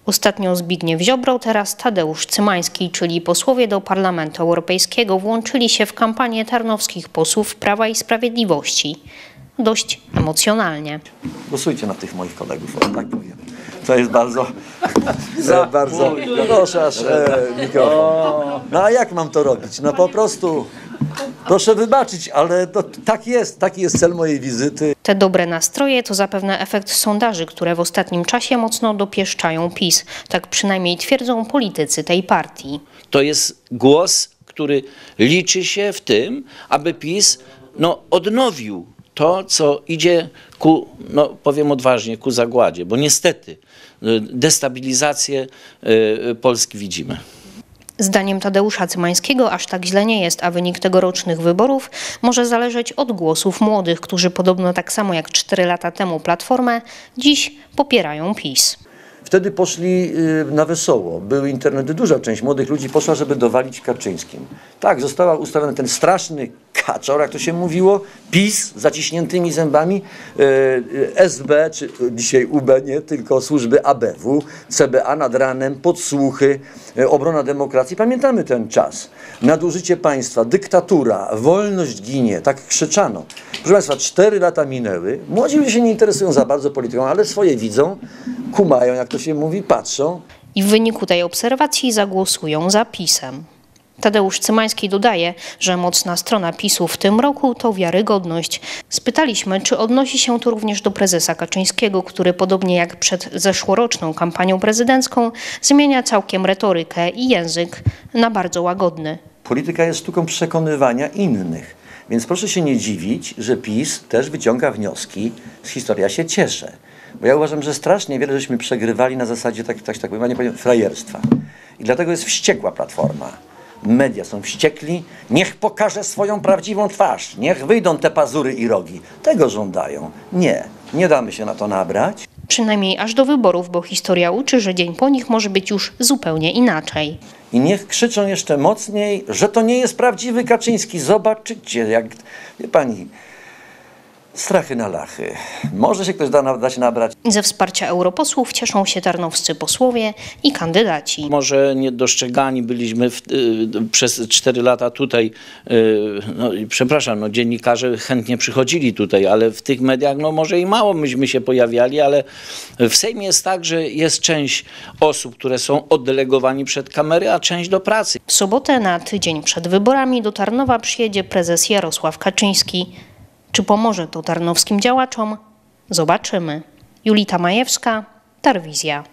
Ostatnio Zbigniew Ziobro, teraz Tadeusz Cymański, czyli posłowie do Parlamentu Europejskiego, włączyli się w kampanię tarnowskich posłów Prawa i Sprawiedliwości. Dość emocjonalnie. Głosujcie na tych moich kolegów, tak powiem. To jest bardzo... Proszę aż mikrofon. No a jak mam to robić? No po prostu... Proszę wybaczyć, ale to taki jest cel mojej wizyty. Te dobre nastroje to zapewne efekt sondaży, które w ostatnim czasie mocno dopieszczają PiS. Tak przynajmniej twierdzą politycy tej partii. To jest głos, który liczy się w tym, aby PiS odnowił to, co idzie ku, powiem odważnie, ku zagładzie, bo niestety destabilizację Polski widzimy. Zdaniem Tadeusza Cymańskiego aż tak źle nie jest, a wynik tegorocznych wyborów może zależeć od głosów młodych, którzy podobno tak samo jak 4 lata temu Platformę, dziś popierają PiS. Wtedy poszli na wesoło. Były internety, duża część młodych ludzi poszła, żeby dowalić Kaczyńskim. Tak, został ustawiony ten straszny kaczor, jak to się mówiło, PiS z zaciśniętymi zębami, SB, czy dzisiaj UB, nie tylko służby ABW, CBA nad ranem, podsłuchy, obrona demokracji. Pamiętamy ten czas. Nadużycie państwa, dyktatura, wolność ginie, tak krzyczano. Proszę Państwa, 4 lata minęły, młodzi ludzie się nie interesują za bardzo polityką, ale swoje widzą, kumają, jak to się mówi, patrzą. I w wyniku tej obserwacji zagłosują za PiS-em. Tadeusz Cymański dodaje, że mocna strona PiS-u w tym roku to wiarygodność. Spytaliśmy, czy odnosi się to również do prezesa Kaczyńskiego, który podobnie jak przed zeszłoroczną kampanią prezydencką zmienia całkiem retorykę i język na bardzo łagodny. Polityka jest sztuką przekonywania innych, więc proszę się nie dziwić, że PiS też wyciąga wnioski z historii. Ja się cieszę, bo ja uważam, że strasznie wiele żeśmy przegrywali na zasadzie tak powiem, frajerstwa. I dlatego jest wściekła Platforma. Media są wściekli, niech pokaże swoją prawdziwą twarz, niech wyjdą te pazury i rogi. Tego żądają. Nie damy się na to nabrać. Przynajmniej aż do wyborów, bo historia uczy, że dzień po nich może być już zupełnie inaczej. I niech krzyczą jeszcze mocniej, że to nie jest prawdziwy Kaczyński. Zobaczycie, jak, wie pani, strachy na lachy. Może się ktoś da się nabrać. Ze wsparcia europosłów cieszą się tarnowscy posłowie i kandydaci. Może niedostrzegani byliśmy przez 4 lata tutaj, przepraszam, dziennikarze chętnie przychodzili tutaj, ale w tych mediach może i mało myśmy się pojawiali, ale w Sejmie jest tak, że jest część osób, które są oddelegowani przed kamery, a część do pracy. W sobotę na tydzień przed wyborami do Tarnowa przyjedzie prezes Jarosław Kaczyński. Czy pomoże to tarnowskim działaczom? Zobaczymy. Julita Majewska, Tarwizja.